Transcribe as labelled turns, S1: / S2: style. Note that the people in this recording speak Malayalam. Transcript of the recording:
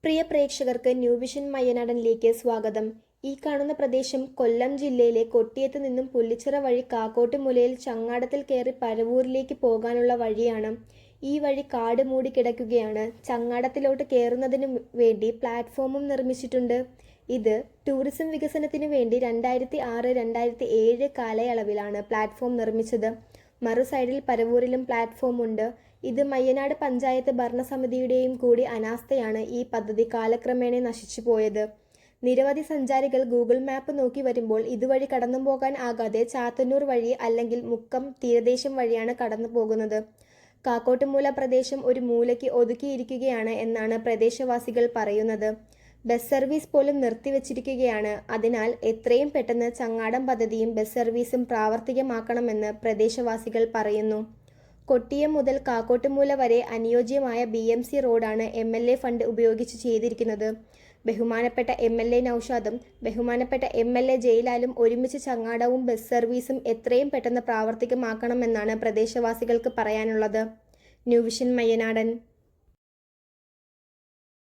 S1: പ്രിയ പ്രേക്ഷകർക്ക് ന്യൂ വിഷൻ മയ്യനാടനിലേക്ക് സ്വാഗതം. ഈ കാണുന്ന പ്രദേശം കൊല്ലം ജില്ലയിലെ കൊട്ടിയത്ത് നിന്നും പുല്ലിച്ചിറ വഴി കാക്കോട്ടുമുലയിൽ ചങ്ങാടത്തിൽ കയറി പരവൂരിലേക്ക് പോകാനുള്ള വഴിയാണ്. ഈ വഴി കാട് മൂടി കിടക്കുകയാണ്. ചങ്ങാടത്തിലോട്ട് കയറുന്നതിനു വേണ്ടി പ്ലാറ്റ്ഫോമും നിർമ്മിച്ചിട്ടുണ്ട്. ഇത് ടൂറിസം വികസനത്തിനു വേണ്ടി 2006-2007 കാലയളവിലാണ് പ്ലാറ്റ്ഫോം നിർമ്മിച്ചത്. മറു സൈഡിൽ പരവൂരിലും പ്ലാറ്റ്ഫോം ഉണ്ട്. ഇത് മയ്യനാട് പഞ്ചായത്ത് ഭരണസമിതിയുടെയും കൂടി അനാസ്ഥയാണ് ഈ പദ്ധതി കാലക്രമേണ നശിച്ചു പോയത്. നിരവധി സഞ്ചാരികൾ ഗൂഗിൾ മാപ്പ് നോക്കി വരുമ്പോൾ ഇതുവഴി കടന്നു പോകാൻ ആകാതെ ചാത്തന്നൂർ വഴി അല്ലെങ്കിൽ മുക്കം തീരദേശം വഴിയാണ് കടന്നു പോകുന്നത്. കാക്കോട്ടുമൂല പ്രദേശം ഒരു മൂലയ്ക്ക് ഒതുക്കിയിരിക്കുകയാണ് എന്നാണ് പ്രദേശവാസികൾ പറയുന്നത്. ബസ് സർവീസ് പോലും നിർത്തിവച്ചിരിക്കുകയാണ്. അതിനാൽ എത്രയും പെട്ടെന്ന് ചങ്ങാടം പദ്ധതിയും ബസ് സർവീസും പ്രാവർത്തികമാക്കണമെന്ന് പ്രദേശവാസികൾ പറയുന്നു. കൊട്ടിയം മുതൽ കാക്കോട്ടുമൂല വരെ അനുയോജ്യമായ BMC റോഡാണ് MLA ഫണ്ട് ഉപയോഗിച്ച് ചെയ്തിരിക്കുന്നത്. ബഹുമാനപ്പെട്ട MLA നൌഷാദും ബഹുമാനപ്പെട്ട MLA ജയിലാലും ഒരുമിച്ച് ചങ്ങാടവും ബസ് സർവീസും എത്രയും പെട്ടെന്ന് പ്രാവർത്തികമാക്കണമെന്നാണ് പ്രദേശവാസികൾക്ക് പറയാനുള്ളത്. New vision മയ്യനാടൻ.